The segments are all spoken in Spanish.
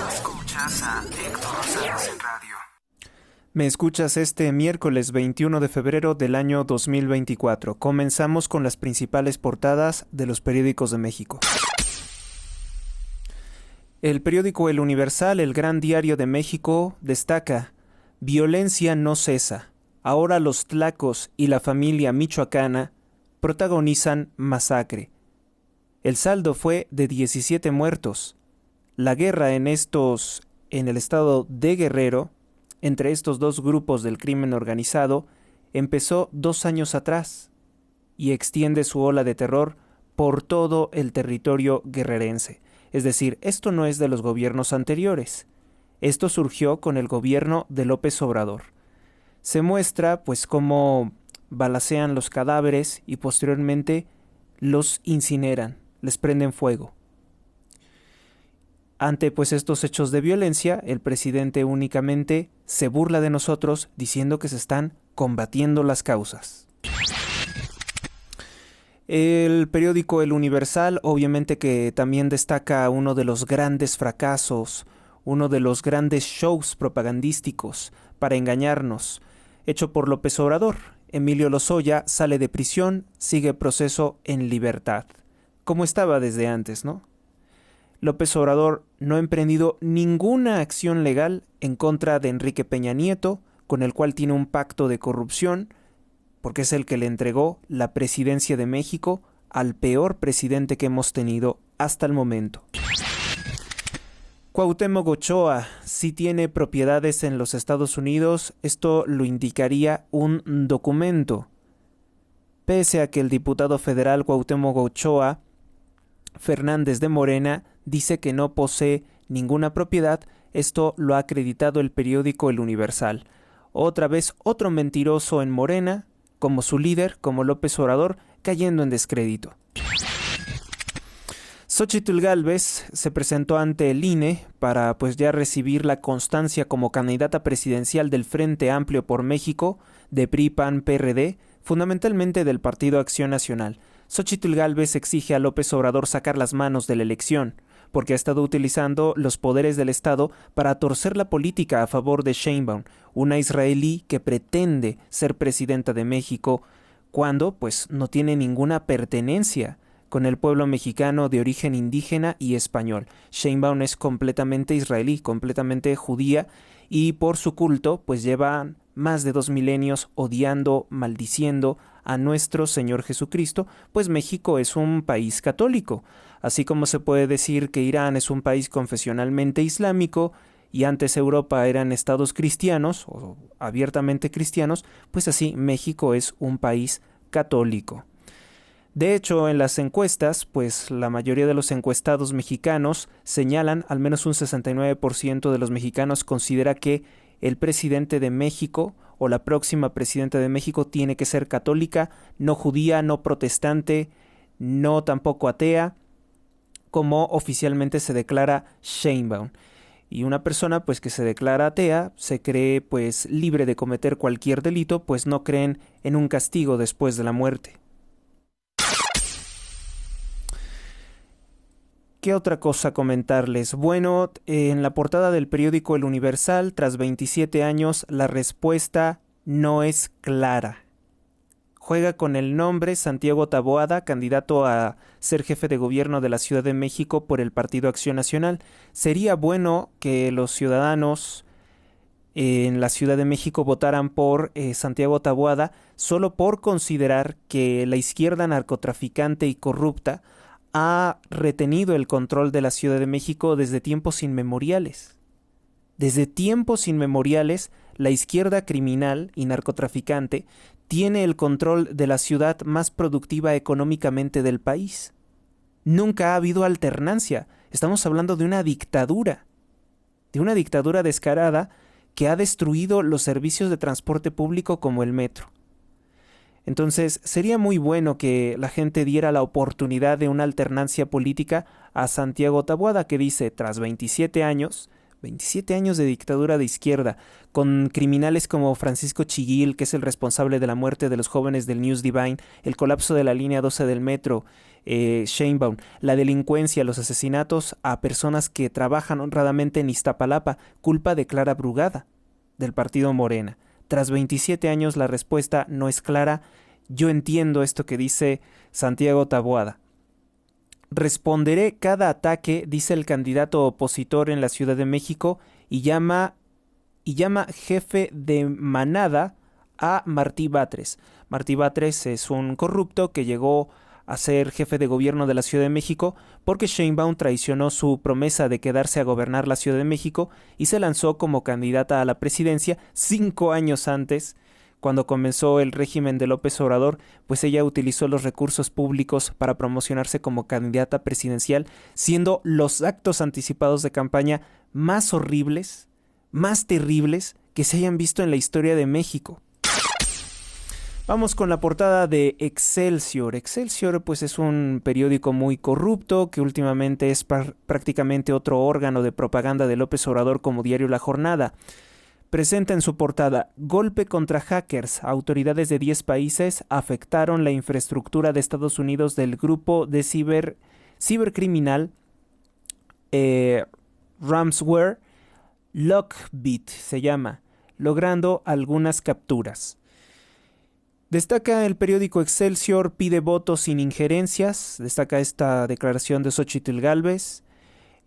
Escuchas a Héctor Rosales en radio. Me escuchas este miércoles 21 de febrero del año 2024. Comenzamos con las principales portadas de los periódicos de México. El periódico El Universal, el gran diario de México, destaca: violencia no cesa. Ahora los tlacos y la familia michoacana protagonizan masacre. El saldo fue de 17 muertos. La guerra en el estado de Guerrero, entre estos dos grupos del crimen organizado, empezó 2 años atrás y extiende su ola de terror por todo el territorio guerrerense. Es decir, esto no es de los gobiernos anteriores. Esto surgió con el gobierno de López Obrador. Se muestra, pues, cómo balacean los cadáveres y posteriormente los incineran, les prenden fuego. Ante, pues, estos hechos de violencia, el presidente únicamente se burla de nosotros diciendo que se están combatiendo las causas. El periódico El Universal, obviamente que también destaca uno de los grandes fracasos, uno de los grandes shows propagandísticos para engañarnos, hecho por López Obrador. Emilio Lozoya sale de prisión, sigue proceso en libertad, como estaba desde antes, ¿no? López Obrador no ha emprendido ninguna acción legal en contra de Enrique Peña Nieto, con el cual tiene un pacto de corrupción, porque es el que le entregó la presidencia de México al peor presidente que hemos tenido hasta el momento. Cuauhtémoc Ochoa sí tiene propiedades en los Estados Unidos, esto lo indicaría un documento. Pese a que el diputado federal Cuauhtémoc Ochoa Fernández de Morena dice que no posee ninguna propiedad, esto lo ha acreditado el periódico El Universal. Otra vez otro mentiroso en Morena, como su líder, como López Obrador, cayendo en descrédito. Xóchitl Gálvez se presentó ante el INE para, pues, ya recibir la constancia como candidata presidencial del Frente Amplio por México, de PRI, PAN, PRD, fundamentalmente del Partido Acción Nacional. Xóchitl Gálvez exige a López Obrador sacar las manos de la elección, porque ha estado utilizando los poderes del Estado para torcer la política a favor de Sheinbaum, una israelí que pretende ser presidenta de México, cuando, pues, no tiene ninguna pertenencia con el pueblo mexicano de origen indígena y español. Sheinbaum es completamente israelí, completamente judía, y por su culto, pues, llevan más de 2 milenios odiando, maldiciendo a nuestro Señor Jesucristo, pues México es un país católico. Así como se puede decir que Irán es un país confesionalmente islámico y antes Europa eran estados cristianos o abiertamente cristianos, pues así México es un país católico. De hecho, en las encuestas, pues la mayoría de los encuestados mexicanos señalan, al menos un 69% de los mexicanos considera que el presidente de México o la próxima presidenta de México tiene que ser católica, no judía, no protestante, no tampoco atea, como oficialmente se declara Sheinbaum. Y una persona, pues, que se declara atea se cree, pues, libre de cometer cualquier delito, pues no creen en un castigo después de la muerte. ¿Qué otra cosa comentarles? Bueno, en la portada del periódico El Universal, tras 27 años, la respuesta no es clara. Juega con el nombre Santiago Taboada, candidato a ser jefe de gobierno de la Ciudad de México por el Partido Acción Nacional. Sería bueno que los ciudadanos en la Ciudad de México votaran por Santiago Taboada, solo por considerar que la izquierda narcotraficante y corrupta ha retenido el control de la Ciudad de México desde tiempos inmemoriales. Desde tiempos inmemoriales, la izquierda criminal y narcotraficante tiene el control de la ciudad más productiva económicamente del país. Nunca ha habido alternancia. Estamos hablando de una dictadura descarada que ha destruido los servicios de transporte público como el metro. Entonces, sería muy bueno que la gente diera la oportunidad de una alternancia política a Santiago Taboada, que dice, tras 27 años, 27 años de dictadura de izquierda, con criminales como Francisco Chiguil, que es el responsable de la muerte de los jóvenes del News Divine, el colapso de la línea 12 del metro, Sheinbaum, la delincuencia, los asesinatos a personas que trabajan honradamente en Iztapalapa, culpa de Clara Brugada, del partido Morena. Tras 27 años la respuesta no es clara. Yo entiendo esto que dice Santiago Taboada. Responderé cada ataque, dice el candidato opositor en la Ciudad de México, y llama jefe de manada a Martí Batres. Martí Batres es un corrupto que llegó a ser jefe de gobierno de la Ciudad de México porque Sheinbaum traicionó su promesa de quedarse a gobernar la Ciudad de México y se lanzó como candidata a la presidencia 5 años antes. Cuando comenzó el régimen de López Obrador, pues ella utilizó los recursos públicos para promocionarse como candidata presidencial, siendo los actos anticipados de campaña más horribles, más terribles que se hayan visto en la historia de México. Vamos con la portada de Excelsior. Excelsior pues es un periódico muy corrupto que últimamente es prácticamente otro órgano de propaganda de López Obrador como diario La Jornada. Presenta en su portada: golpe contra hackers. Autoridades de 10 países afectaron la infraestructura de Estados Unidos del grupo de cibercriminal ransomware Lockbit se llama, logrando algunas capturas. Destaca el periódico Excelsior, pide votos sin injerencias. Destaca esta declaración de Xóchitl Gálvez.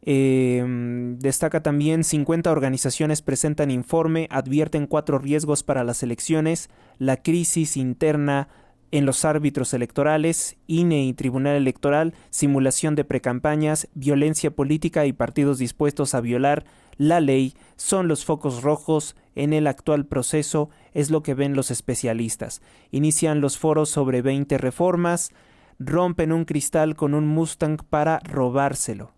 Destaca también 50 organizaciones presentan informe, advierten 4 riesgos para las elecciones: la crisis interna en los árbitros electorales, INE y Tribunal Electoral, simulación de precampañas, violencia política y partidos dispuestos a violar la ley son los focos rojos en el actual proceso, es lo que ven los especialistas. Inician los foros sobre 20 reformas, rompen un cristal con un Mustang para robárselo.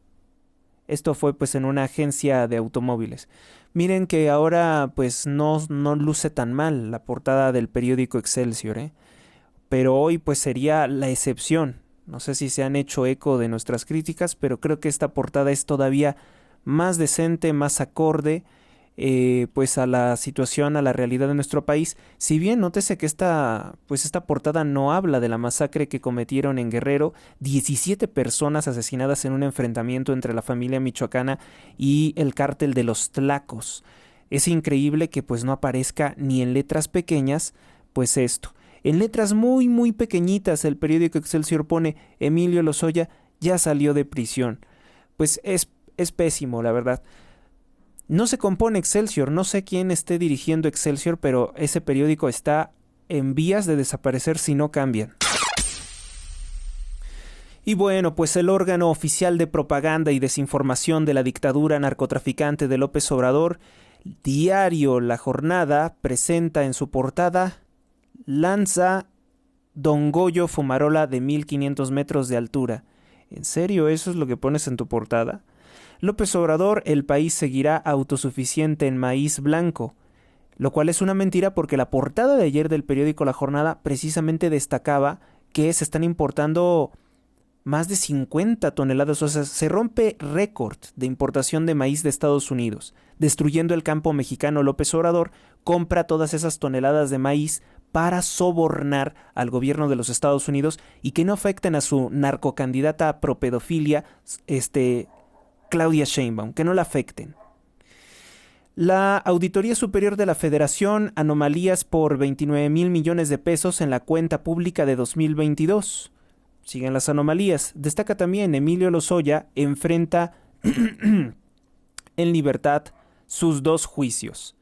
Esto fue pues en una agencia de automóviles. Miren que ahora pues no luce tan mal la portada del periódico Excelsior, pero hoy pues sería la excepción. No sé si se han hecho eco de nuestras críticas, pero creo que esta portada es todavía más decente, más acorde pues a la situación, a la realidad de nuestro país. Si bien nótese que esta portada no habla de la masacre que cometieron en Guerrero, 17 personas asesinadas en un enfrentamiento entre la familia michoacana y el cártel de los Tlacos. Es increíble que pues no aparezca ni en letras pequeñas pues esto. En letras muy muy pequeñitas el periódico Excelsior pone: Emilio Lozoya ya salió de prisión. Pues es pésimo, la verdad. No se compone Excelsior, no sé quién esté dirigiendo Excelsior, pero ese periódico está en vías de desaparecer si no cambian. Y bueno, pues el órgano oficial de propaganda y desinformación de la dictadura narcotraficante de López Obrador, diario La Jornada, presenta en su portada: lanza Don Goyo fumarola de 1500 metros de altura. ¿En serio eso es lo que pones en tu portada? López Obrador: el país seguirá autosuficiente en maíz blanco. Lo cual es una mentira porque la portada de ayer del periódico La Jornada precisamente destacaba que se están importando más de 50 toneladas, o sea, se rompe récord de importación de maíz de Estados Unidos. Destruyendo el campo mexicano, López Obrador compra todas esas toneladas de maíz para sobornar al gobierno de los Estados Unidos y que no afecten a su narcocandidata pro pedofilia, Claudia Sheinbaum, que no la afecten. La Auditoría Superior de la Federación, anomalías por 29,000 millones de pesos en la cuenta pública de 2022. Siguen las anomalías. Destaca también: Emilio Lozoya enfrenta en libertad sus 2 juicios.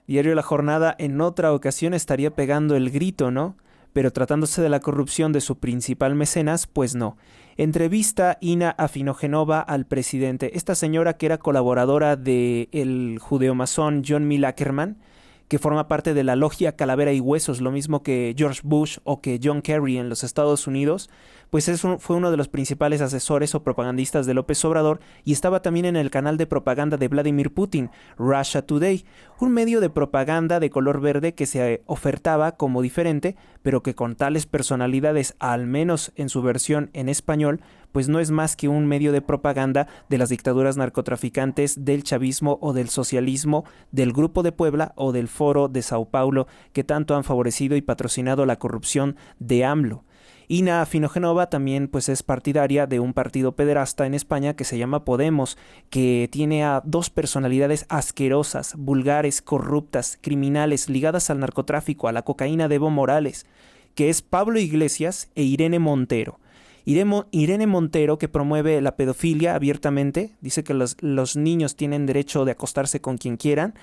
Diario La Jornada en otra ocasión estaría pegando el grito, ¿no? Pero tratándose de la corrupción de su principal mecenas, pues no. Entrevista Ina Afinogenova al presidente. Esta señora, que era colaboradora del judeomazón John Mill Ackerman, que forma parte de la logia Calavera y Huesos, lo mismo que George Bush o que John Kerry en los Estados Unidos, pues fue uno de los principales asesores o propagandistas de López Obrador y estaba también en el canal de propaganda de Vladimir Putin, Russia Today, un medio de propaganda de color verde que se ofertaba como diferente, pero que con tales personalidades, al menos en su versión en español, pues no es más que un medio de propaganda de las dictaduras narcotraficantes, del chavismo o del socialismo, del Grupo de Puebla o del Foro de Sao Paulo, que tanto han favorecido y patrocinado la corrupción de AMLO. Ina Afinogenova también pues es partidaria de un partido pederasta en España que se llama Podemos, que tiene a dos personalidades asquerosas, vulgares, corruptas, criminales, ligadas al narcotráfico, a la cocaína de Evo Morales, que es Pablo Iglesias e Irene Montero. Irene Montero, que promueve la pedofilia abiertamente, dice que los niños tienen derecho de acostarse con quien quieran,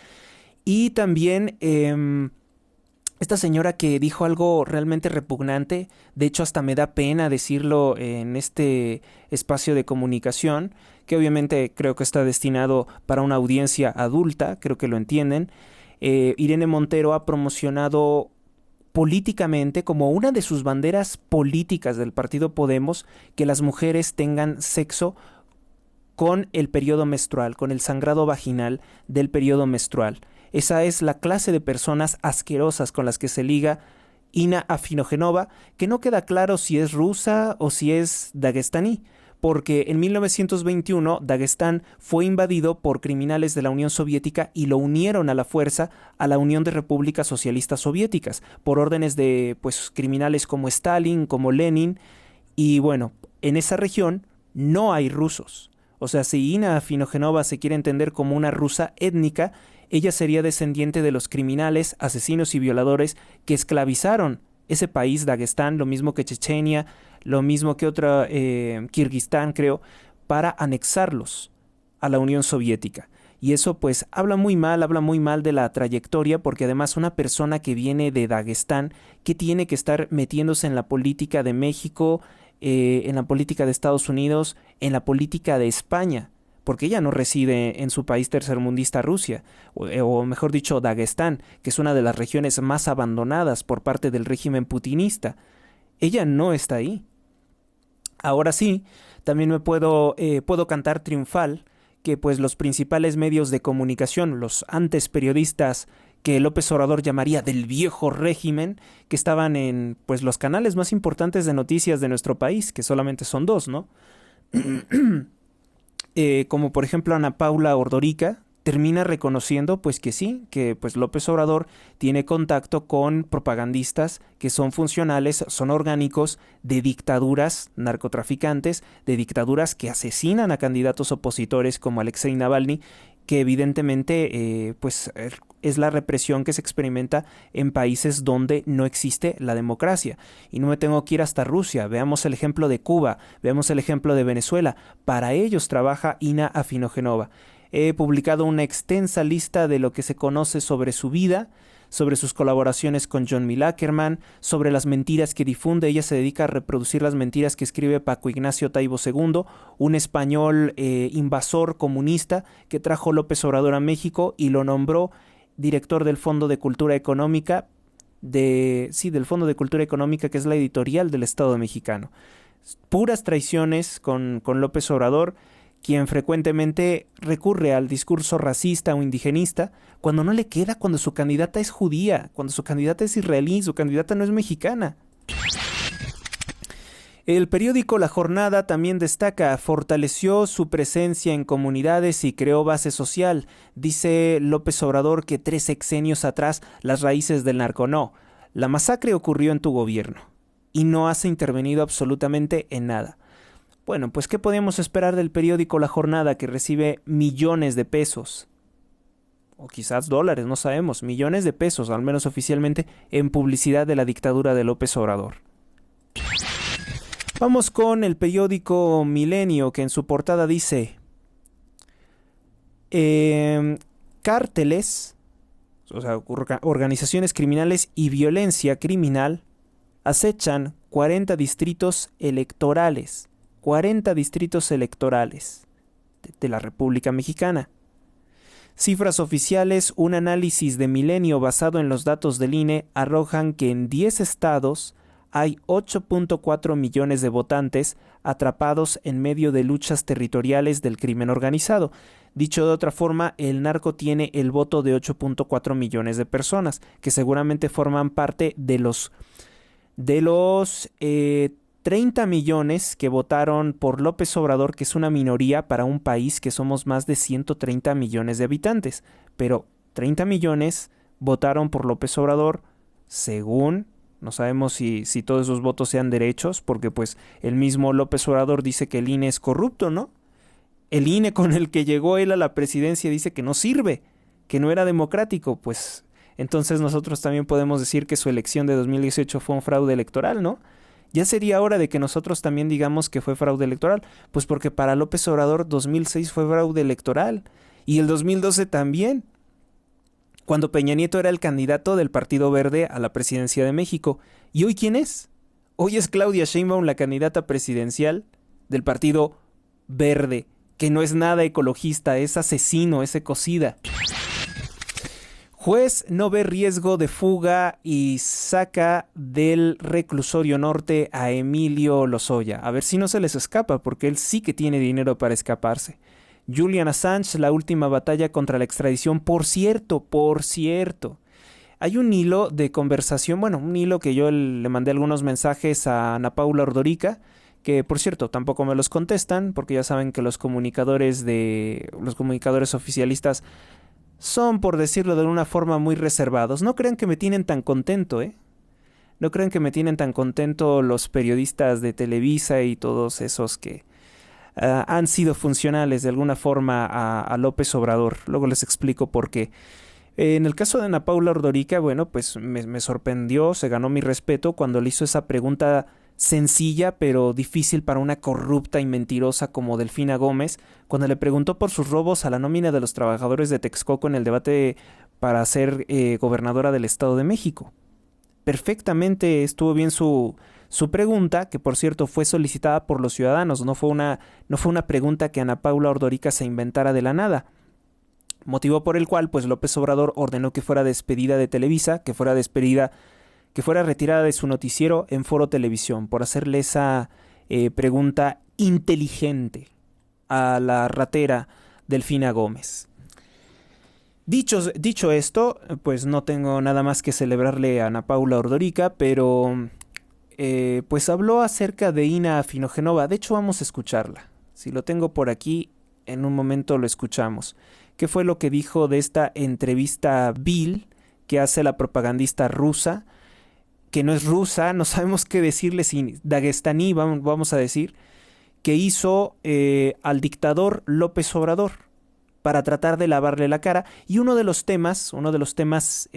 y también esta señora que dijo algo realmente repugnante, de hecho hasta me da pena decirlo en este espacio de comunicación, que obviamente creo que está destinado para una audiencia adulta, creo que lo entienden. Irene Montero ha promocionado políticamente como una de sus banderas políticas del partido Podemos que las mujeres tengan sexo con el periodo menstrual, con el sangrado vaginal del periodo menstrual. Esa es la clase de personas asquerosas con las que se liga Ina Afinogenova, que no queda claro si es rusa o si es dagestaní, porque en 1921 Dagestán fue invadido por criminales de la Unión Soviética y lo unieron a la fuerza a la Unión de Repúblicas Socialistas Soviéticas, por órdenes de pues criminales como Stalin, como Lenin, y bueno, en esa región no hay rusos. O sea, si Ina Afinogenova se quiere entender como una rusa étnica, ella sería descendiente de los criminales, asesinos y violadores que esclavizaron ese país, Dagestán, lo mismo que Chechenia, lo mismo que otra, Kirguistán, creo, para anexarlos a la Unión Soviética. Y eso pues habla muy mal de la trayectoria, porque además una persona que viene de Dagestán, que tiene que estar metiéndose en la política de México, en la política de Estados Unidos, en la política de España, porque ella no reside en su país tercermundista Rusia, o mejor dicho Dagestán, que es una de las regiones más abandonadas por parte del régimen putinista. Ella no está ahí. Ahora sí, también puedo cantar triunfal que pues los principales medios de comunicación, los antes periodistas que López Obrador llamaría del viejo régimen, que estaban en pues los canales más importantes de noticias de nuestro país, que solamente son dos, ¿no? Como por ejemplo Ana Paula Ordorica, termina reconociendo pues que sí, que pues López Obrador tiene contacto con propagandistas que son funcionales, son orgánicos de dictaduras narcotraficantes, de dictaduras que asesinan a candidatos opositores como Alexei Navalny, que evidentemente pues es la represión que se experimenta en países donde no existe la democracia. Y no me tengo que ir hasta Rusia, veamos el ejemplo de Cuba, veamos el ejemplo de Venezuela. Para ellos trabaja Ina Afinogenova. He publicado una extensa lista de lo que se conoce sobre su vida, sobre sus colaboraciones con John Mill Ackerman, sobre las mentiras que difunde. Ella se dedica a reproducir las mentiras que escribe Paco Ignacio Taibo II, un español invasor comunista que trajo López Obrador a México y lo nombró director del Fondo de Cultura Económica, del Fondo de Cultura Económica, que es la editorial del Estado mexicano. Puras traiciones con López Obrador, quien frecuentemente recurre al discurso racista o indigenista cuando no le queda, cuando su candidata es judía, cuando su candidata es israelí, su candidata no es mexicana. El periódico La Jornada también destaca, fortaleció su presencia en comunidades y creó base social. Dice López Obrador que 3 sexenios atrás las raíces del narco. No, la masacre ocurrió en tu gobierno y no has intervenido absolutamente en nada. Bueno, pues ¿qué podemos esperar del periódico La Jornada, que recibe millones de pesos? O quizás dólares, no sabemos, millones de pesos, al menos oficialmente, en publicidad de la dictadura de López Obrador. Vamos con el periódico Milenio, que en su portada dice: cárteles, o sea, organizaciones criminales y violencia criminal acechan 40 distritos electorales. 40 distritos electorales de la República Mexicana. Cifras oficiales, un análisis de Milenio basado en los datos del INE arrojan que en 10 estados hay 8.4 millones de votantes atrapados en medio de luchas territoriales del crimen organizado. Dicho de otra forma, el narco tiene el voto de 8.4 millones de personas, que seguramente forman parte de los 30 millones que votaron por López Obrador, que es una minoría para un país que somos más de 130 millones de habitantes. Pero 30 millones votaron por López Obrador según, no sabemos si todos esos votos sean derechos, porque pues el mismo López Obrador dice que el INE es corrupto, ¿no? El INE con el que llegó él a la presidencia dice que no sirve, que no era democrático, pues entonces nosotros también podemos decir que su elección de 2018 fue un fraude electoral, ¿no? Ya sería hora de que nosotros también digamos que fue fraude electoral, pues porque para López Obrador 2006 fue fraude electoral y el 2012 también, cuando Peña Nieto era el candidato del Partido Verde a la presidencia de México. ¿Y hoy quién es? Hoy es Claudia Sheinbaum, la candidata presidencial del Partido Verde, que no es nada ecologista, es asesino, es ecocida. Juez no ve riesgo de fuga y saca del reclusorio norte a Emilio Lozoya. A ver si no se les escapa, porque él sí que tiene dinero para escaparse. Julian Assange, la última batalla contra la extradición. Por cierto, hay un hilo de conversación, bueno, un hilo que yo le mandé algunos mensajes a Ana Paula Ordorica, que por cierto tampoco me los contestan, porque ya saben que los comunicadores oficialistas son, por decirlo de una forma, muy reservados. No crean que me tienen tan contento, ¿eh? No crean que me tienen tan contento los periodistas de Televisa y todos esos que han sido funcionales de alguna forma a López Obrador. Luego les explico por qué. En el caso de Ana Paula Ordorica, bueno, pues me sorprendió, se ganó mi respeto cuando le hizo esa pregunta sencilla pero difícil para una corrupta y mentirosa como Delfina Gómez, cuando le preguntó por sus robos a la nómina de los trabajadores de Texcoco en el debate para ser gobernadora del Estado de México. Perfectamente estuvo bien su pregunta, que por cierto fue solicitada por los ciudadanos, no fue una pregunta que Ana Paula Ordorica se inventara de la nada. Motivo por el cual pues López Obrador ordenó que fuera despedida de Televisa, que fuera retirada de su noticiero en Foro Televisión por hacerle esa pregunta inteligente a la ratera Delfina Gómez. Dicho esto, pues no tengo nada más que celebrarle a Ana Paula Ordorica, pero pues habló acerca de Ina Afinogenova. De hecho, vamos a escucharla. Si lo tengo por aquí, en un momento lo escuchamos. ¿Qué fue lo que dijo de esta entrevista vil que hace la propagandista rusa? Que no es rusa, no sabemos qué decirle, sin dagestaní, vamos a decir, que hizo al dictador López Obrador para tratar de lavarle la cara. Y uno de los temas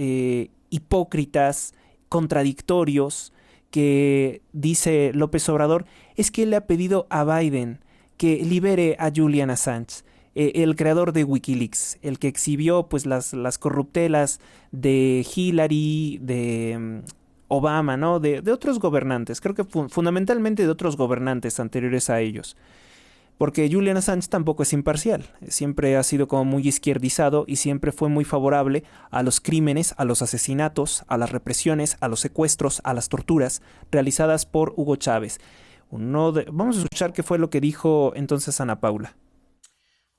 hipócritas, contradictorios, que dice López Obrador, es que él le ha pedido a Biden que libere a Julian Assange, el creador de Wikileaks, el que exhibió pues las corruptelas de Hillary, de Obama, ¿no? De otros gobernantes, creo que fundamentalmente de otros gobernantes anteriores a ellos. Porque Julian Assange tampoco es imparcial, siempre ha sido como muy izquierdizado y siempre fue muy favorable a los crímenes, a los asesinatos, a las represiones, a los secuestros, a las torturas realizadas por Hugo Chávez. Vamos a escuchar qué fue lo que dijo entonces Ana Paula.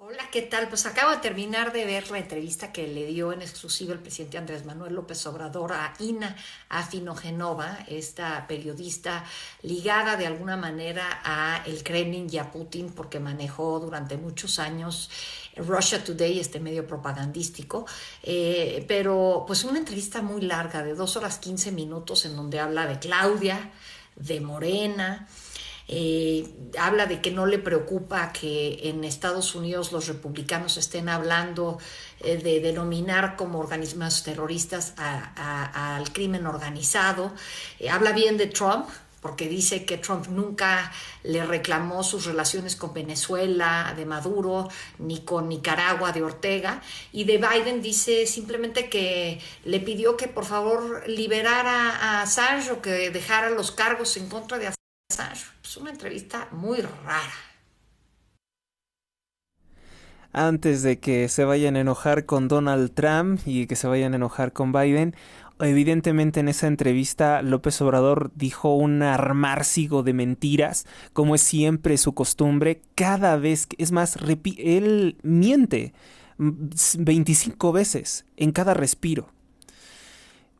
Hola, ¿qué tal? Pues acabo de terminar de ver la entrevista que le dio en exclusiva el presidente Andrés Manuel López Obrador a Ina Afinogenova, esta periodista ligada de alguna manera a el Kremlin y a Putin, porque manejó durante muchos años Russia Today, este medio propagandístico, pero pues una entrevista muy larga de 2 horas 15 minutos en donde habla de Claudia, de Morena. Habla de que no le preocupa que en Estados Unidos los republicanos estén hablando de denominar como organismos terroristas al crimen organizado. Habla bien de Trump, porque dice que Trump nunca le reclamó sus relaciones con Venezuela, de Maduro, ni con Nicaragua, de Ortega. Y de Biden dice simplemente que le pidió que por favor liberara a Assange o que dejara los cargos en contra de Assange. Es una entrevista muy rara. Antes de que se vayan a enojar con Donald Trump y que se vayan a enojar con Biden, evidentemente en esa entrevista López Obrador dijo un armárcigo de mentiras, como es siempre su costumbre, cada vez que, es más, él miente 25 veces en cada respiro.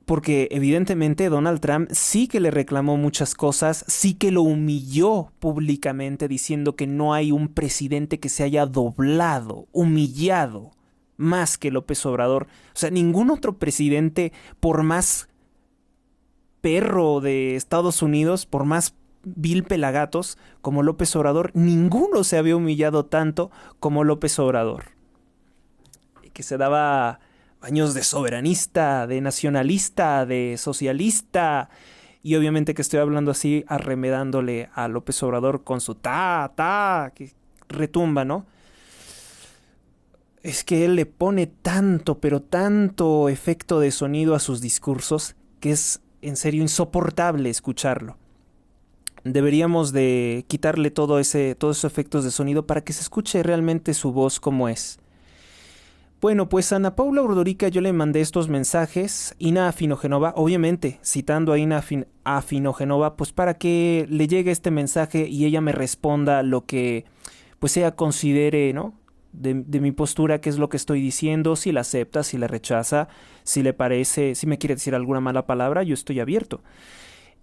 porque evidentemente Donald Trump sí que le reclamó muchas cosas, sí que lo humilló públicamente diciendo que no hay un presidente que se haya doblado, humillado más que López Obrador. O sea, ningún otro presidente, por más perro de Estados Unidos, por más vil pelagatos como López Obrador, ninguno se había humillado tanto como López Obrador, que se daba baños de soberanista, de nacionalista, de socialista, y obviamente que estoy hablando así arremedándole a López Obrador con su que retumba, ¿no? Es que él le pone tanto, pero tanto efecto de sonido a sus discursos que es en serio insoportable escucharlo. Deberíamos de quitarle todos esos efectos de sonido para que se escuche realmente su voz como es. Bueno, pues a Ana Paula Ordorica yo le mandé estos mensajes, Ina Afinogenova, obviamente citando a Ina Afinogenova, pues para que le llegue este mensaje y ella me responda lo que pues ella considere, ¿no? De mi postura, qué es lo que estoy diciendo, si la acepta, si la rechaza, si le parece, si me quiere decir alguna mala palabra, yo estoy abierto.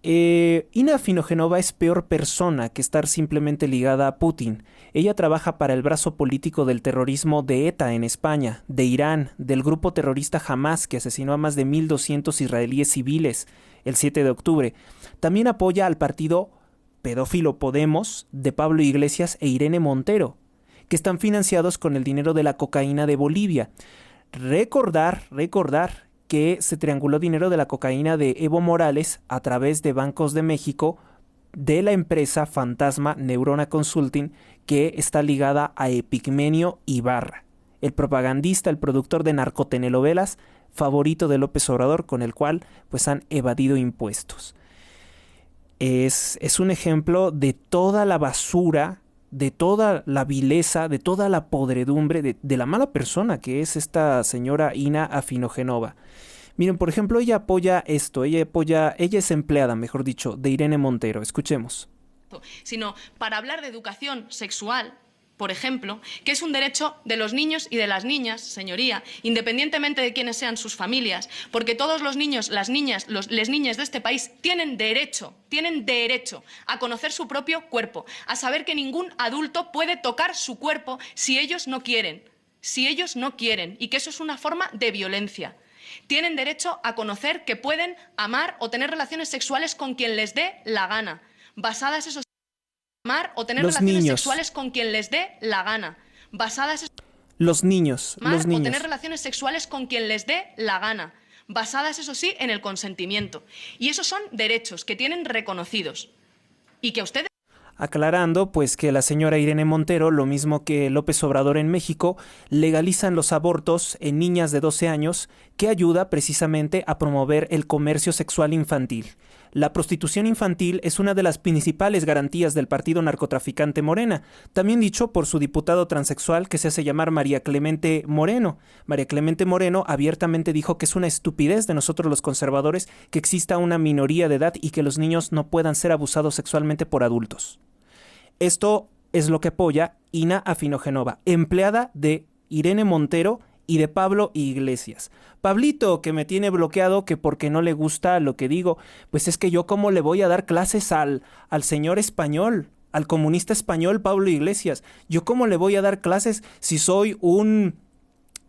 Ina Afinogenova es peor persona que estar simplemente ligada a Putin. Ella trabaja para el brazo político del terrorismo de ETA en España, de Irán, del grupo terrorista Hamas que asesinó a más de 1.200 israelíes civiles el 7 de octubre. También apoya al partido pedófilo Podemos de Pablo Iglesias e Irene Montero, que están financiados con el dinero de la cocaína de Bolivia. Recordar que se trianguló dinero de la cocaína de Evo Morales a través de bancos de México de la empresa fantasma Neurona Consulting, que está ligada a Epigmenio Ibarra, el propagandista, el productor de narcotelenovelas favorito de López Obrador, con el cual pues han evadido impuestos. Es un ejemplo de toda la basura, de toda la vileza, de toda la podredumbre, de la mala persona que es esta señora Ina Afinogenova. Miren, por ejemplo, ella apoya esto, ella es empleada, mejor dicho, de Irene Montero. Escuchemos. Sino para hablar de educación sexual, por ejemplo, que es un derecho de los niños y de las niñas, señoría, independientemente de quiénes sean sus familias, porque todos los niños, las niñas, les niñas de este país tienen derecho a conocer su propio cuerpo, a saber que ningún adulto puede tocar su cuerpo si ellos no quieren, y que eso es una forma de violencia. Tienen derecho a conocer que pueden amar o tener relaciones sexuales con quien les dé la gana, basadas eso amar o tener relaciones sexuales con quien les dé la gana, basadas los niños o tener relaciones sexuales con quien les dé la gana, basadas eso sí en el consentimiento. Y esos son derechos que tienen reconocidos y que a ustedes... Aclarando, pues, que la señora Irene Montero, lo mismo que López Obrador en México, legalizan los abortos en niñas de 12 años, que ayuda precisamente a promover el comercio sexual infantil. La prostitución infantil es una de las principales garantías del partido narcotraficante Morena, también dicho por su diputado transexual que se hace llamar María Clemente Moreno. María Clemente Moreno abiertamente dijo que es una estupidez de nosotros los conservadores que exista una minoría de edad y que los niños no puedan ser abusados sexualmente por adultos. Esto es lo que apoya Ina Afinogenova, empleada de Irene Montero y de Pablo Iglesias. Pablito, que me tiene bloqueado que porque no le gusta lo que digo, pues es que yo cómo le voy a dar clases al señor español, al comunista español Pablo Iglesias. Yo cómo le voy a dar clases si soy un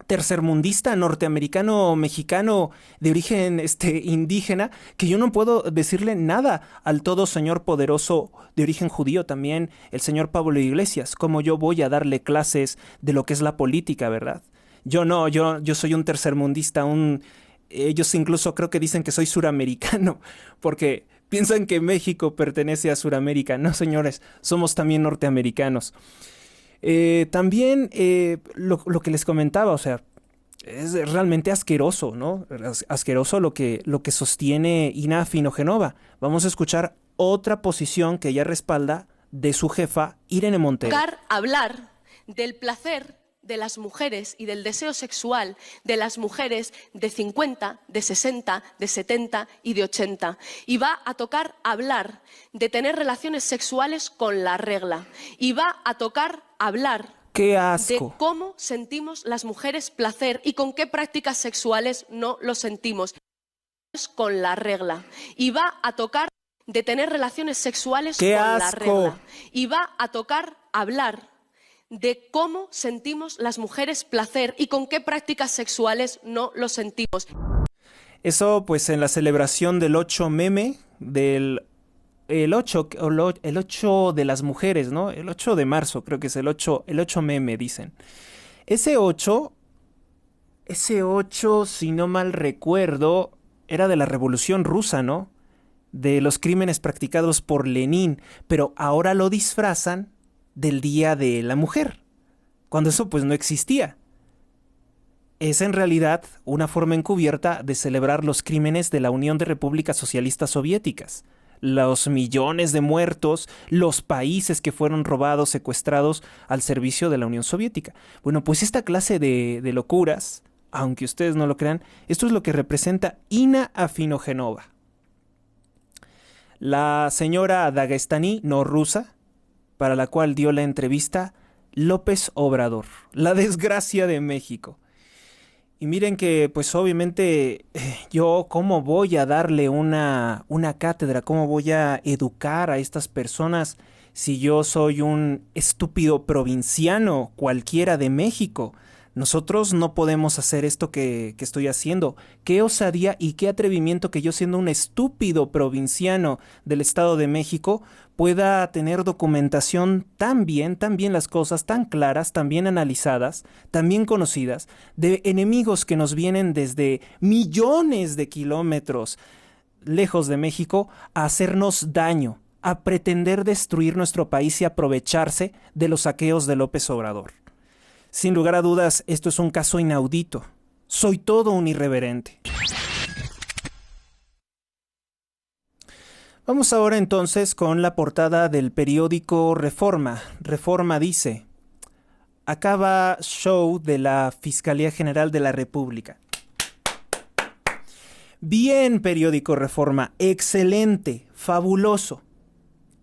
tercermundista norteamericano mexicano de origen indígena, que yo no puedo decirle nada al todo señor poderoso de origen judío también, el señor Pablo Iglesias. ¿Cómo yo voy a darle clases de lo que es la política, verdad? Yo no, yo soy un tercermundista, ellos incluso creo que dicen que soy suramericano, porque piensan que México pertenece a Suramérica. No, señores, somos también norteamericanos. También lo que les comentaba, o sea, es realmente asqueroso, ¿no? Asqueroso lo que sostiene Ina Afinogenova. Vamos a escuchar otra posición que ella respalda de su jefa, Irene Montero. Hablar del placer de las mujeres y del deseo sexual de las mujeres de 50, de 60, de 70 y de 80. Y va a tocar hablar de tener relaciones sexuales con la regla. Y va a tocar hablar ¡qué asco! De cómo sentimos las mujeres placer y con qué prácticas sexuales no lo sentimos. con la regla y va a tocar de tener relaciones sexuales ¡Qué con la asco! regla y va a tocar hablar de cómo sentimos las mujeres placer y con qué prácticas sexuales no lo sentimos. Eso pues en la celebración del 8 meme, el 8 de las mujeres, ¿no? El 8 de marzo, creo que es el 8 meme, dicen. Ese 8, si no mal recuerdo, era de la Revolución Rusa, ¿no? De los crímenes practicados por Lenin, pero ahora lo disfrazan del Día de la Mujer, cuando eso pues no existía. Es en realidad una forma encubierta de celebrar los crímenes de la Unión de Repúblicas Socialistas Soviéticas, los millones de muertos, los países que fueron robados, secuestrados al servicio de la Unión Soviética. Bueno, pues esta clase de locuras, aunque ustedes no lo crean, esto es lo que representa Ina Afinogenova, la señora dagestaní no rusa, para la cual dio la entrevista López Obrador, la desgracia de México. Y miren que, pues obviamente, yo cómo voy a darle una cátedra, cómo voy a educar a estas personas si yo soy un estúpido provinciano cualquiera de México. Nosotros no podemos hacer esto que estoy haciendo. Qué osadía y qué atrevimiento que yo, siendo un estúpido provinciano del Estado de México, pueda tener documentación tan bien las cosas, tan claras, tan bien analizadas, tan bien conocidas, de enemigos que nos vienen desde millones de kilómetros lejos de México a hacernos daño, a pretender destruir nuestro país y aprovecharse de los saqueos de López Obrador. Sin lugar a dudas, esto es un caso inaudito. Soy todo un irreverente. Vamos ahora entonces con la portada del periódico Reforma. Reforma dice: acaba show de la Fiscalía General de la República. Bien, periódico Reforma, excelente, fabuloso.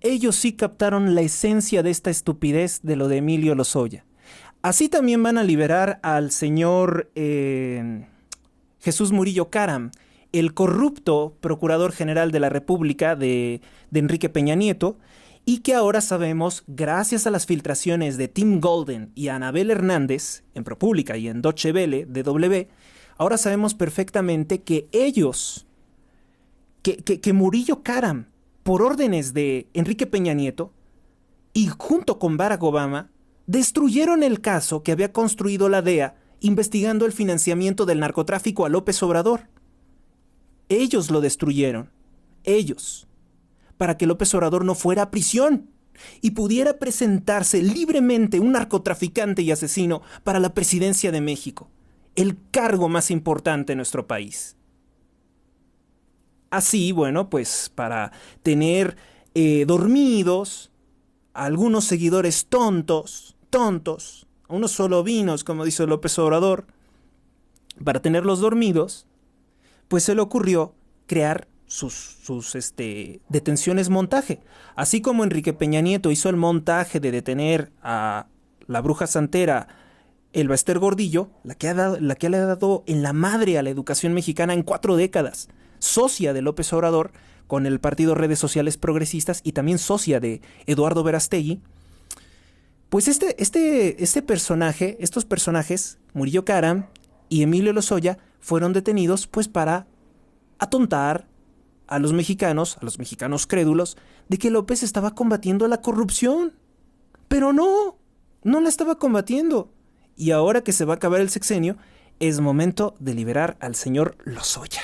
Ellos sí captaron la esencia de esta estupidez de lo de Emilio Lozoya. Así también van a liberar al señor Jesús Murillo Caram, el corrupto procurador general de la República de Enrique Peña Nieto, y que ahora sabemos, gracias a las filtraciones de Tim Golden y Anabel Hernández, en ProPublica y en Deutsche Welle, DW, ahora sabemos perfectamente que ellos, que Murillo Caram, por órdenes de Enrique Peña Nieto, y junto con Barack Obama, destruyeron el caso que había construido la DEA investigando el financiamiento del narcotráfico a López Obrador. Ellos lo destruyeron, ellos, para que López Obrador no fuera a prisión y pudiera presentarse libremente un narcotraficante y asesino para la presidencia de México, el cargo más importante en nuestro país. Así, bueno, pues para tener dormidos a algunos seguidores tontos, a unos solovinos, como dice López Obrador, para tenerlos dormidos, pues se le ocurrió crear sus detenciones montaje. Así como Enrique Peña Nieto hizo el montaje de detener a la bruja santera Elba Ester Gordillo, la que le ha dado en la madre a la educación mexicana en 4 décadas, socia de López Obrador con el partido Redes Sociales Progresistas y también socia de Eduardo Verástegui. Pues estos personajes, Murillo Caram y Emilio Lozoya, fueron detenidos pues para atontar a los mexicanos crédulos, de que López estaba combatiendo la corrupción. Pero no la estaba combatiendo. Y ahora que se va a acabar el sexenio, es momento de liberar al señor Lozoya.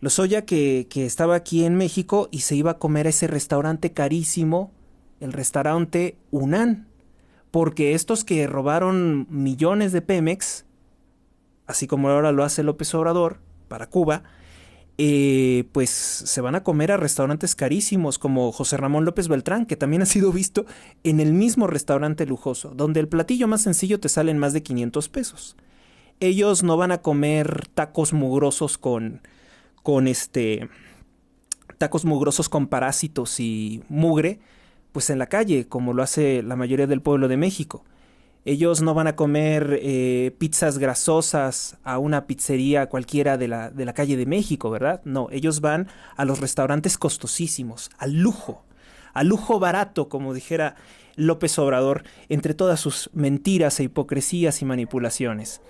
Lozoya que estaba aquí en México y se iba a comer a ese restaurante carísimo, el restaurante UNAM, porque estos que robaron millones de Pemex, así como ahora lo hace López Obrador para Cuba, pues se van a comer a restaurantes carísimos como José Ramón López Beltrán, que también ha sido visto en el mismo restaurante lujoso, donde el platillo más sencillo te sale en más de 500 pesos. Ellos no van a comer tacos mugrosos con parásitos y mugre, pues en la calle, como lo hace la mayoría del pueblo de México. Ellos no van a comer pizzas grasosas a una pizzería cualquiera de la calle de México, ¿verdad? No, ellos van a los restaurantes costosísimos, al lujo barato, como dijera López Obrador, entre todas sus mentiras e hipocresías y manipulaciones.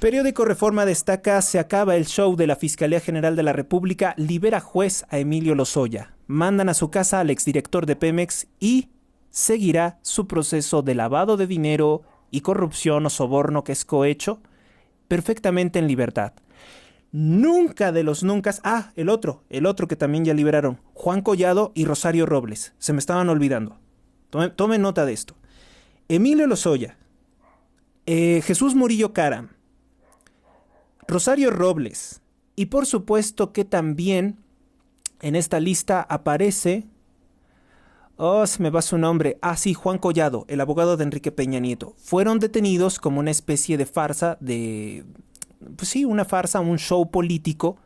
Periódico Reforma destaca: se acaba el show de la Fiscalía General de la República, libera juez a Emilio Lozoya. Mandan a su casa al exdirector de Pemex y seguirá su proceso de lavado de dinero y corrupción o soborno que es cohecho perfectamente en libertad. Nunca de los nunca. Ah, el otro que también ya liberaron. Juan Collado y Rosario Robles. Se me estaban olvidando. Tomen nota de esto. Emilio Lozoya, Jesús Murillo Caram, Rosario Robles, y por supuesto que también en esta lista aparece... Oh, se me va su nombre. Ah, sí, Juan Collado, el abogado de Enrique Peña Nieto. Fueron detenidos como una especie de farsa pues sí, una farsa, un show político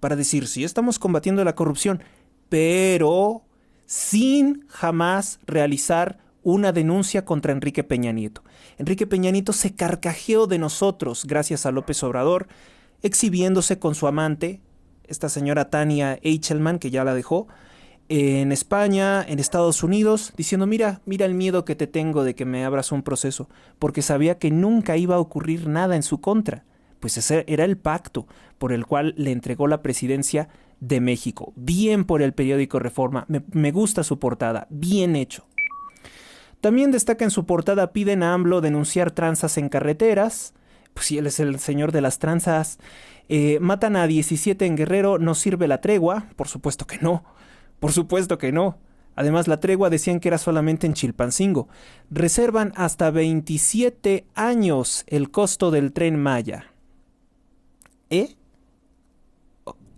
para decir, sí, estamos combatiendo la corrupción, pero sin jamás realizar una denuncia contra Enrique Peña Nieto. Enrique Peña Nieto se carcajeó de nosotros gracias a López Obrador, exhibiéndose con su amante, esta señora Tania Eichelman, que ya la dejó, en España, en Estados Unidos, diciendo, mira el miedo que te tengo de que me abras un proceso, porque sabía que nunca iba a ocurrir nada en su contra. Pues ese era el pacto por el cual le entregó la presidencia de México. Bien por el periódico Reforma, me gusta su portada, bien hecho. También destaca en su portada: piden a AMLO denunciar tranzas en carreteras. Pues sí, él es el señor de las tranzas. Matan a 17 en Guerrero, no sirve la tregua. Por supuesto que no. Por supuesto que no. Además, la tregua decían que era solamente en Chilpancingo. Reservan hasta 27 años el costo del Tren Maya.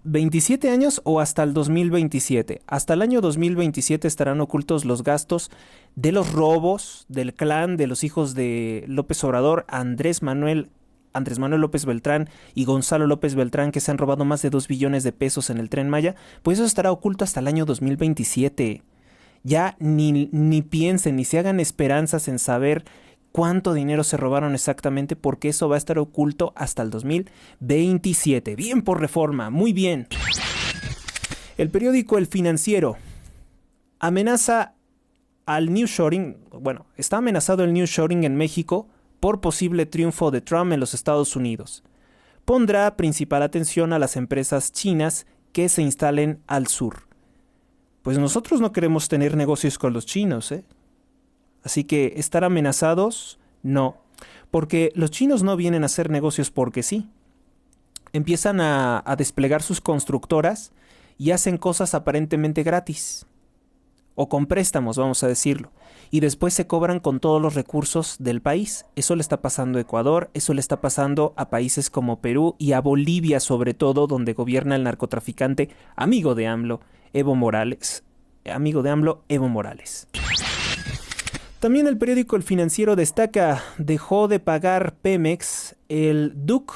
¿27 años o hasta el 2027? Hasta el año 2027 estarán ocultos los gastos de los robos del clan de los hijos de López Obrador, Andrés Manuel López Beltrán y Gonzalo López Beltrán, que se han robado más de 2 billones de pesos en el Tren Maya. Pues eso estará oculto hasta el año 2027. Ya ni piensen, ni se hagan esperanzas en saber cuánto dinero se robaron exactamente, porque eso va a estar oculto hasta el 2027. Bien por Reforma, muy bien. El periódico El Financiero amenaza al nearshoring. Bueno, está amenazado el nearshoring en México por posible triunfo de Trump en los Estados Unidos. Pondrá principal atención a las empresas chinas que se instalen al sur. Pues nosotros no queremos tener negocios con los chinos, ¿eh? Así que estar amenazados, no. Porque los chinos no vienen a hacer negocios porque sí. Empiezan a desplegar sus constructoras y hacen cosas aparentemente gratis. O con préstamos, vamos a decirlo. Y después se cobran con todos los recursos del país. Eso le está pasando a Ecuador, eso le está pasando a países como Perú y a Bolivia sobre todo, donde gobierna el narcotraficante amigo de AMLO, Evo Morales. También el periódico El Financiero destaca: dejó de pagar Pemex el DUC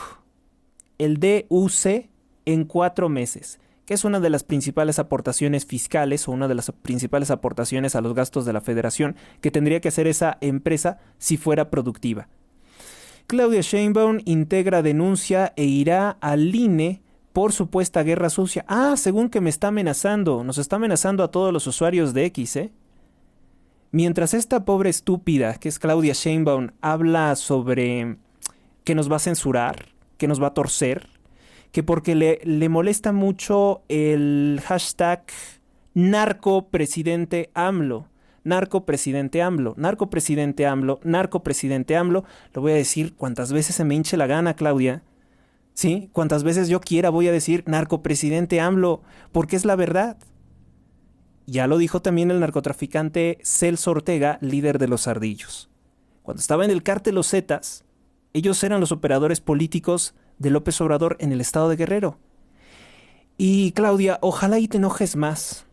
en 4 meses, que es una de las principales aportaciones fiscales o una de las principales aportaciones a los gastos de la federación que tendría que hacer esa empresa si fuera productiva. Claudia Sheinbaum integra denuncia e irá al INE por supuesta guerra sucia. Ah, según que me está amenazando, nos está amenazando a todos los usuarios de X, ¿eh? Mientras esta pobre estúpida, que es Claudia Sheinbaum, habla sobre que nos va a censurar, que nos va a torcer, que porque le molesta mucho el hashtag narcopresidente AMLO, narcopresidente AMLO, narcopresidente AMLO, narcopresidente AMLO, lo voy a decir cuantas veces se me hinche la gana, Claudia. Sí, cuantas veces yo quiera voy a decir narcopresidente AMLO, porque es la verdad. Ya lo dijo también el narcotraficante Celso Ortega, líder de los Ardillos. Cuando estaba en el cártel Los Zetas, ellos eran los operadores políticos de López Obrador en el estado de Guerrero. Y Claudia, ojalá y te enojes más.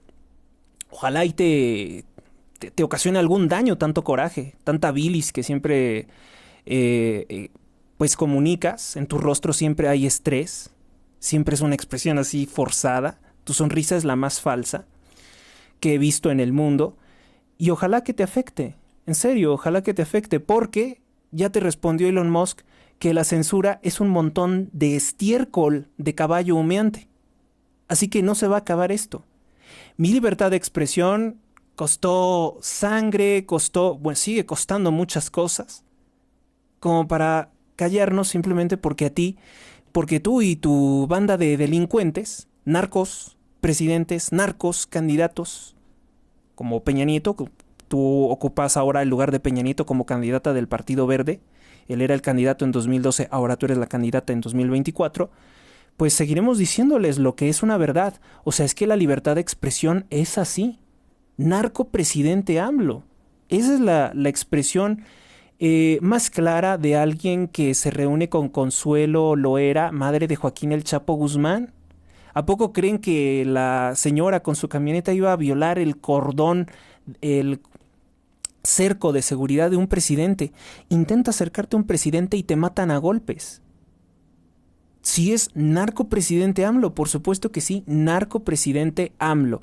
Ojalá y te ocasione algún daño tanto coraje, tanta bilis que siempre pues comunicas. En tu rostro siempre hay estrés. Siempre es una expresión así forzada. Tu sonrisa es la más falsa que he visto en el mundo, y ojalá que te afecte En serio, ojalá que te afecte, porque ya te respondió Elon Musk que la censura es un montón de estiércol de caballo humeante. Así que no se va a acabar esto. Mi libertad de expresión costó sangre, sigue costando muchas cosas, como para callarnos simplemente porque tú y tu banda de delincuentes, narcos, presidentes, narcos, candidatos, como Peña Nieto, tú ocupas ahora el lugar de Peña Nieto como candidata del Partido Verde, él era el candidato en 2012, ahora tú eres la candidata en 2024, pues seguiremos diciéndoles lo que es una verdad. O sea, es que la libertad de expresión es así. Narcopresidente AMLO. Esa es la expresión más clara de alguien que se reúne con Consuelo Loera, madre de Joaquín El Chapo Guzmán. ¿A poco creen que la señora con su camioneta iba a violar el cordón, el cerco de seguridad de un presidente? Intenta acercarte a un presidente y te matan a golpes. Si es narcopresidente AMLO, por supuesto que sí, narcopresidente AMLO.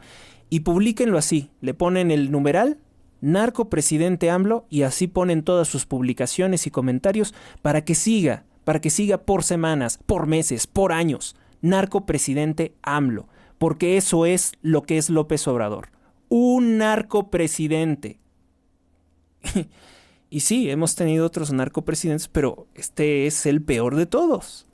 Y publíquenlo así, le ponen el numeral narcopresidente AMLO y así ponen todas sus publicaciones y comentarios para que siga por semanas, por meses, por años, narcopresidente AMLO, porque eso es lo que es López Obrador, un narcopresidente. Y sí, hemos tenido otros narcopresidentes, pero este es el peor de todos.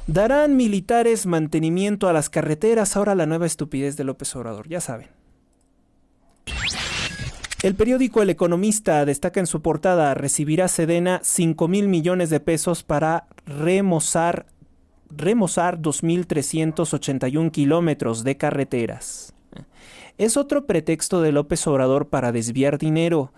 Darán militares mantenimiento a las carreteras, ahora la nueva estupidez de López Obrador, ya saben. El periódico El Economista destaca en su portada: recibirá Sedena 5,000 millones de pesos para remozar 2,381 kilómetros de carreteras. Es otro pretexto de López Obrador para desviar dinero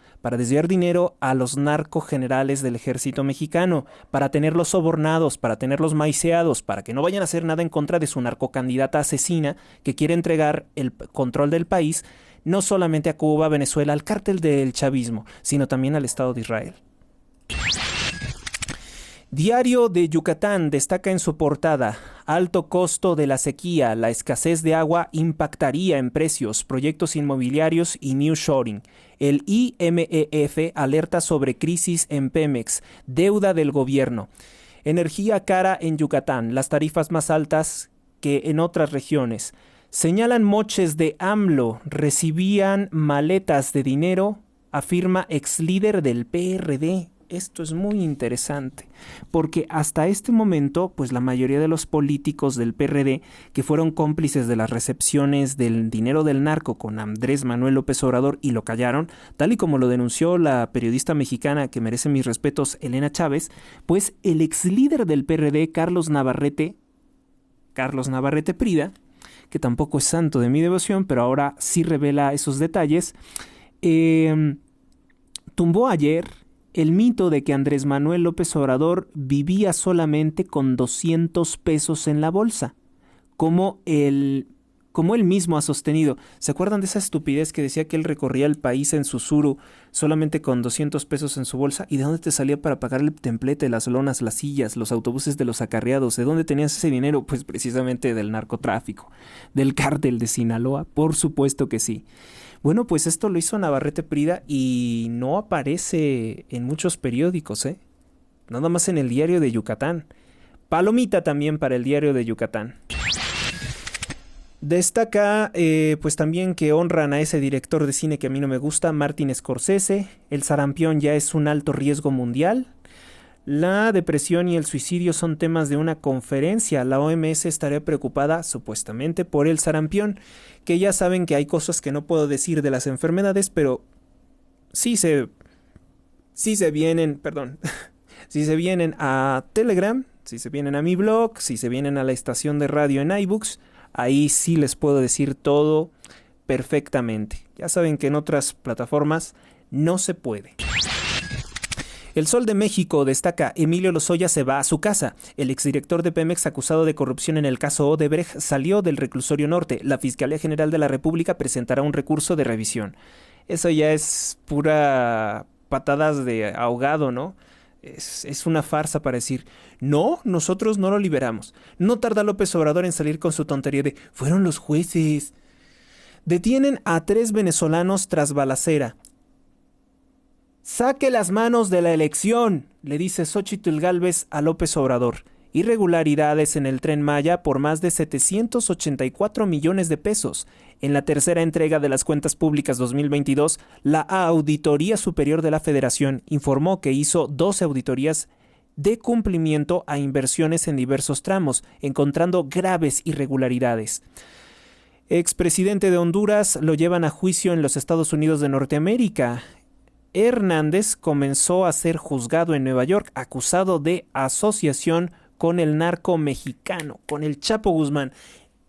a los narcogenerales del ejército mexicano, para tenerlos sobornados, para tenerlos maiceados, para que no vayan a hacer nada en contra de su narcocandidata asesina que quiere entregar el control del país no solamente a Cuba, Venezuela, al cártel del chavismo, sino también al Estado de Israel. Diario de Yucatán destaca en su portada: alto costo de la sequía, la escasez de agua impactaría en precios, proyectos inmobiliarios y nearshoring. El IMEF alerta sobre crisis en Pemex, deuda del gobierno. Energía cara en Yucatán, las tarifas más altas que en otras regiones. Señalan moches de AMLO, recibían maletas de dinero, afirma ex líder del PRD. Esto es muy interesante, porque hasta este momento, pues la mayoría de los políticos del PRD que fueron cómplices de las recepciones del dinero del narco con Andrés Manuel López Obrador y lo callaron, tal y como lo denunció la periodista mexicana que merece mis respetos, Elena Chávez, pues el ex líder del PRD, Carlos Navarrete Prida, que tampoco es santo de mi devoción, pero ahora sí revela esos detalles, tumbó ayer el mito de que Andrés Manuel López Obrador vivía solamente con 200 pesos en la bolsa, como él mismo ha sostenido. ¿Se acuerdan de esa estupidez que decía que él recorría el país en Susuru solamente con 200 pesos en su bolsa? ¿Y de dónde te salía para pagar el templete, las lonas, las sillas, los autobuses de los acarreados? ¿De dónde tenías ese dinero? Pues precisamente del narcotráfico, del cártel de Sinaloa, por supuesto que sí. Bueno, pues esto lo hizo Navarrete Prida y no aparece en muchos periódicos, nada más en el Diario de Yucatán. Palomita también para el Diario de Yucatán. Destaca pues también que honran a ese director de cine que a mí no me gusta, Martin Scorsese. El sarampión ya es un alto riesgo mundial. La depresión y el suicidio son temas de una conferencia. La OMS estaría preocupada supuestamente por el sarampión, que ya saben que hay cosas que no puedo decir de las enfermedades, pero si se vienen a Telegram, si se vienen a mi blog, si se vienen a la estación de radio en iBooks, ahí sí les puedo decir todo perfectamente. Ya saben que en otras plataformas no se puede. El Sol de México destaca: Emilio Lozoya se va a su casa. El exdirector de Pemex acusado de corrupción en el caso Odebrecht salió del reclusorio norte. La Fiscalía General de la República presentará un recurso de revisión. Eso ya es pura patadas de ahogado, ¿no? Es una farsa para decir, no, nosotros no lo liberamos. No tarda López Obrador en salir con su tontería de, fueron los jueces. Detienen a 3 venezolanos tras balacera. Saque las manos de la elección, le dice Xóchitl Gálvez a López Obrador. Irregularidades en el Tren Maya por más de 784 millones de pesos. En la tercera entrega de las cuentas públicas 2022, la Auditoría Superior de la Federación informó que hizo 12 auditorías de cumplimiento a inversiones en diversos tramos, encontrando graves irregularidades. Expresidente de Honduras lo llevan a juicio en los Estados Unidos de Norteamérica. Hernández comenzó a ser juzgado en Nueva York, acusado de asociación con el narco mexicano, con el Chapo Guzmán.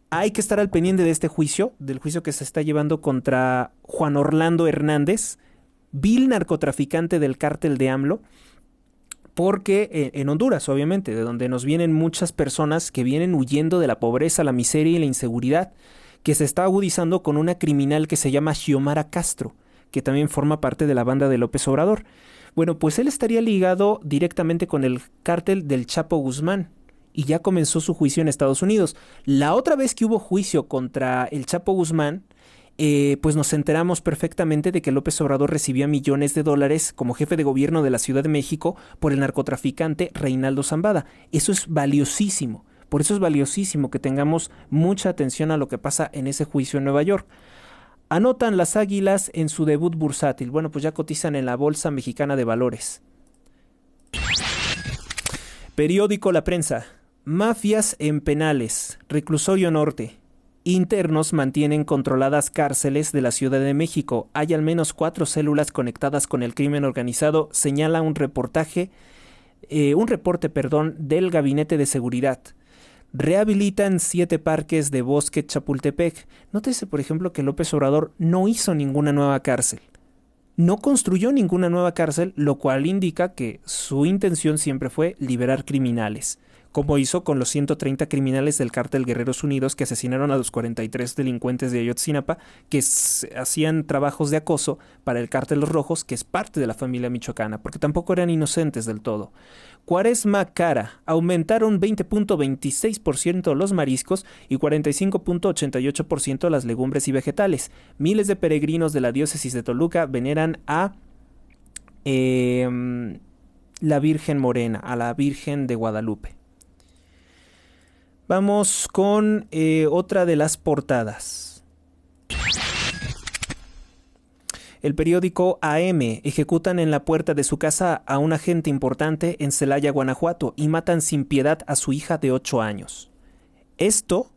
Hay que estar al pendiente de este juicio, del juicio que se está llevando contra Juan Orlando Hernández, vil narcotraficante del cártel de AMLO, porque en Honduras, obviamente, de donde nos vienen muchas personas que vienen huyendo de la pobreza, la miseria y la inseguridad, que se está agudizando con una criminal que se llama Xiomara Castro, que también forma parte de la banda de López Obrador. Bueno, pues él estaría ligado directamente con el cártel del Chapo Guzmán y ya comenzó su juicio en Estados Unidos. La otra vez que hubo juicio contra el Chapo Guzmán, pues nos enteramos perfectamente de que López Obrador recibía millones de dólares como jefe de gobierno de la Ciudad de México por el narcotraficante Reinaldo Zambada. Eso es valiosísimo. Por eso es valiosísimo que tengamos mucha atención a lo que pasa en ese juicio en Nueva York. Anotan las Águilas en su debut bursátil. Bueno, pues ya cotizan en la Bolsa Mexicana de Valores. Periódico La Prensa. Mafias en penales. Reclusorio Norte. Internos mantienen controladas cárceles de la Ciudad de México. Hay al menos 4 células conectadas con el crimen organizado, señala un reporte, del Gabinete de Seguridad. Rehabilitan 7 parques de Bosque Chapultepec. Nótese, por ejemplo, que López Obrador no hizo ninguna nueva cárcel. No construyó ninguna nueva cárcel, lo cual indica que su intención siempre fue liberar criminales, como hizo con los 130 criminales del cártel Guerreros Unidos que asesinaron a los 43 delincuentes de Ayotzinapa que hacían trabajos de acoso para el cártel Los Rojos, que es parte de la familia michoacana, porque tampoco eran inocentes del todo. Cuaresma cara, aumentaron 20.26% los mariscos y 45.88% las legumbres y vegetales. Miles de peregrinos de la diócesis de Toluca veneran a la Virgen Morena, a la Virgen de Guadalupe. Vamos con otra de las portadas. El periódico AM. Ejecutan en la puerta de su casa a un agente importante en Celaya, Guanajuato, y matan sin piedad a su hija de 8 años. Esto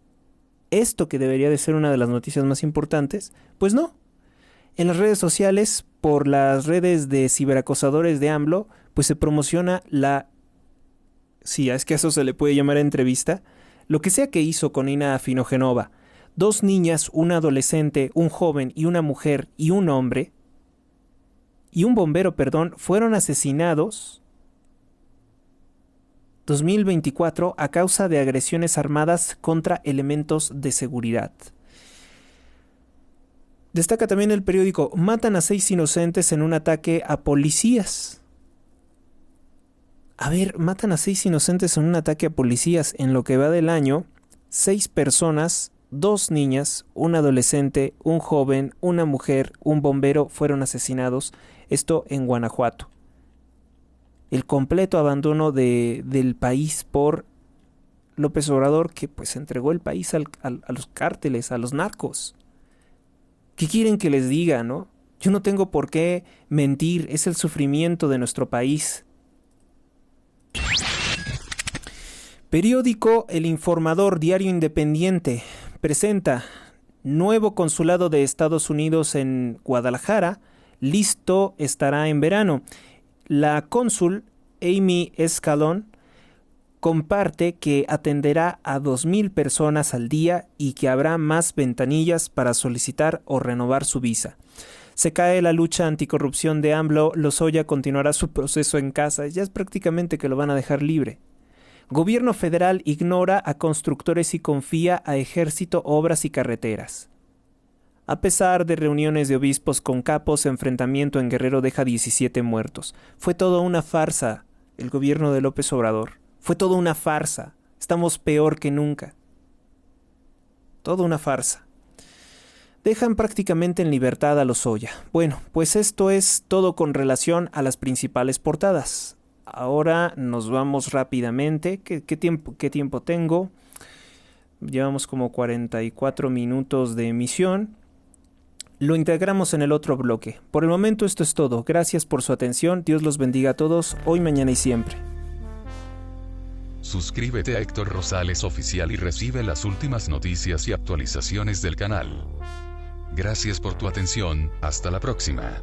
que debería de ser una de las noticias más importantes, pues no. En las redes sociales, por las redes de ciberacosadores de AMLO, pues se promociona sí, es que a eso se le puede llamar entrevista, lo que sea que hizo con Ina Afinogenova. 2 niñas, un adolescente, un joven y una mujer y un hombre, y un bombero, fueron asesinados 2024 a causa de agresiones armadas contra elementos de seguridad. Destaca también el periódico, matan a 6 inocentes en un ataque a policías. A ver, matan a 6 inocentes en un ataque a policías. En lo que va del año, 6 personas, 2 niñas, un adolescente, un joven, una mujer, un bombero fueron asesinados. Esto en Guanajuato. El completo abandono del país por López Obrador, que pues entregó el país a los cárteles, a los narcos. ¿Qué quieren que les diga, no? Yo no tengo por qué mentir, es el sufrimiento de nuestro país. Periódico El Informador, diario independiente, presenta nuevo consulado de Estados Unidos en Guadalajara, listo estará en verano. La cónsul Amy Escalón comparte que atenderá a 2,000 personas al día y que habrá más ventanillas para solicitar o renovar su visa. Se cae la lucha anticorrupción de AMLO, Lozoya continuará su proceso en casa, ya es prácticamente que lo van a dejar libre. Gobierno federal ignora a constructores y confía a ejército, obras y carreteras. A pesar de reuniones de obispos con capos, enfrentamiento en Guerrero deja 17 muertos. Fue toda una farsa el gobierno de López Obrador. Fue toda una farsa. Estamos peor que nunca. Toda una farsa. dejan prácticamente en libertad a Lozoya. Bueno, pues esto es todo con relación a las principales portadas. Ahora nos vamos rápidamente. ¿Qué tiempo tengo? Llevamos como 44 minutos de emisión. Lo integramos en el otro bloque. Por el momento esto es todo. Gracias por su atención. Dios los bendiga a todos, hoy, mañana y siempre. Suscríbete a Héctor Rosales Oficial y recibe las últimas noticias y actualizaciones del canal. Gracias por tu atención, hasta la próxima.